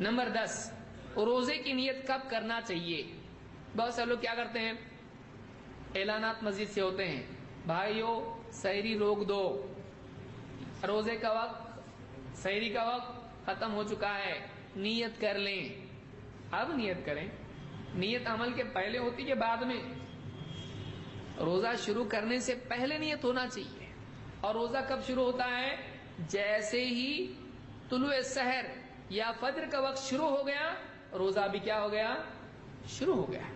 Number 10، روزے کی نیت کب کرنا چاہیے؟ بہت سے لوگ کیا کرتے ہیں، اعلانات مسجد سے ہوتے ہیں، بھائیو سحری روک دو، روزے کا وقت، سحری کا وقت ختم ہو چکا ہے، نیت کر لیں۔ اب نیت کریں۔ نیت عمل کے پہلے ہوتی ہے بعد میں؟ روزہ شروع کرنے سے پہلے نیت ہونا چاہیے۔ اور روزہ کب شروع ہوتا ہے؟ جیسے ہی طلوع سحر یا فجر کا وقت شروع ہو گیا، روزہ بھی کیا ہو گیا؟ شروع ہو گیا۔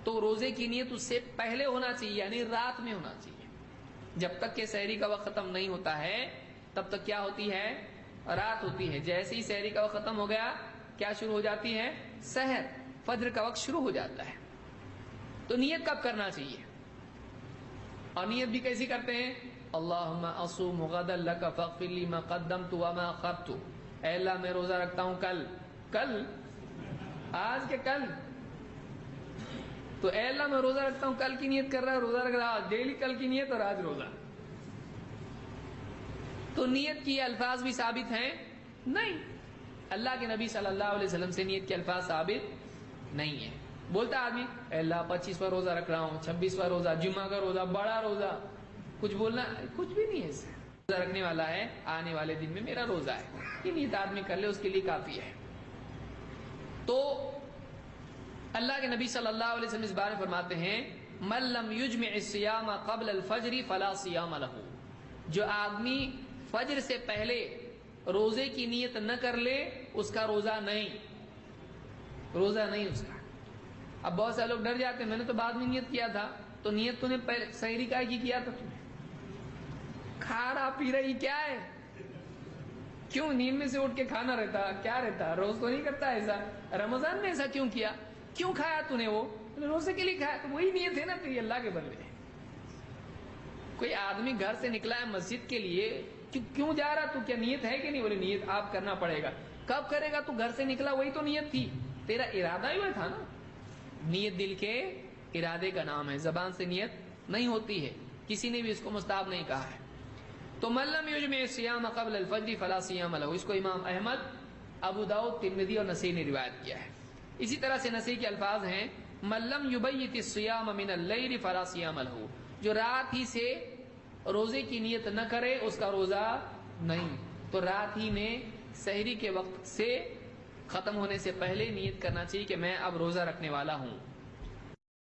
تو روزے کی نیت اس سے پہلے ہونا چاہیے، یعنی رات میں ہونا چاہیے۔ جب تک کہ سحری کا وقت ختم نہیں ہوتا ہے تب تک کیا ہوتی ہے؟ رات ہوتی ہے۔ جیسے ہی سحری کا وقت ختم ہو گیا کیا شروع ہو جاتی ہے؟ سحر، فجر کا وقت شروع ہو جاتا ہے۔ تو نیت کب کرنا چاہیے؟ اور نیت بھی کیسی کرتے ہیں؟ اللہم اصوم غدا لک فاغفر لی ما قدمت وما اخرت، اے اللہ میں روزہ رکھتا ہوں کل آج کے کل، تو اے اللہ میں روزہ رکھتا ہوں، کل کی نیت کر رہا ہے، روزہ رکھ رہا ہے، ڈیلی کل کی نیت اور آج روزہ۔ تو نیت کی الفاظ بھی ثابت ہیں؟ نہیں، اللہ کے نبی صلی اللہ علیہ وسلم سے نیت کے الفاظ ثابت نہیں ہے۔ بولتا آدمی اے اللہ 25واں روزہ رکھ رہا ہوں، 26واں روزہ، جمعہ کا روزہ، بڑا روزہ، کچھ بولنا، کچھ بھی نہیں ہے اس سے۔ روزہ رکھنے والا ہے، آنے والے دن میں میرا روزہ ہے، یہ نیت آدمی کر لے اس کے لیے کافی ہے۔ تو اللہ کے نبی صلی اللہ علیہ وسلم اس بارے میں فرماتے ہیں من لم یجمع الصیام قبل الفجر فلا صیام لہ، جو آدمی فجر سے پہلے روزے کی نیت نہ کر لے اس کا روزہ نہیں، روزہ نہیں اس کا۔ اب بہت سے لوگ ڈر جاتے ہیں میں نے تو بعد میں نیت کیا تھا، تو نیت تو نے سحری کا کی کیا تھا، تمہیں کھا رہا پی رہی کیا ہے؟ کیوں نیند میں سے اٹھ کے کھانا رہتا، کیا رہتا؟ روز تو نہیں کرتا ایسا، رمضان میں ایسا کیوں کیا؟ کیوں کھایا تو نے؟ وہ روزے کے لیے کھایا، تو وہی نیت ہے نا تیری اللہ کے بندے۔ کوئی آدمی گھر سے نکلا ہے مسجد کے لیے، کیوں جا رہا؟ تو کیا نیت ہے کہ نہیں؟ بولے نیت آپ کرنا پڑے گا۔ کب کرے گا؟ تو گھر سے نکلا وہی تو نیت تھی، تیرا ارادہ ہی وہ تھا نا۔ نیت دل کے ارادے کا نام ہے، زبان سے نیت نہیں ہوتی ہے، کسی نے بھی اس کو مستحب نہیں کہا ہے۔ تو من لم یجمع الصیام قبل الفجر فلا صیام لہ، اس کو امام احمد، ابو داؤد، ترمذی اور نسائی نے روایت کیا ہے۔ اسی طرح سے نسائی کے الفاظ ہیں من لم یبیت الصیام من اللیل فلا صیام لہ، جو رات ہی سے روزے کی نیت نہ کرے اس کا روزہ نہیں۔ تو رات ہی میں سحری کے وقت سے ختم ہونے سے پہلے نیت کرنا چاہیے کہ میں اب روزہ رکھنے والا ہوں۔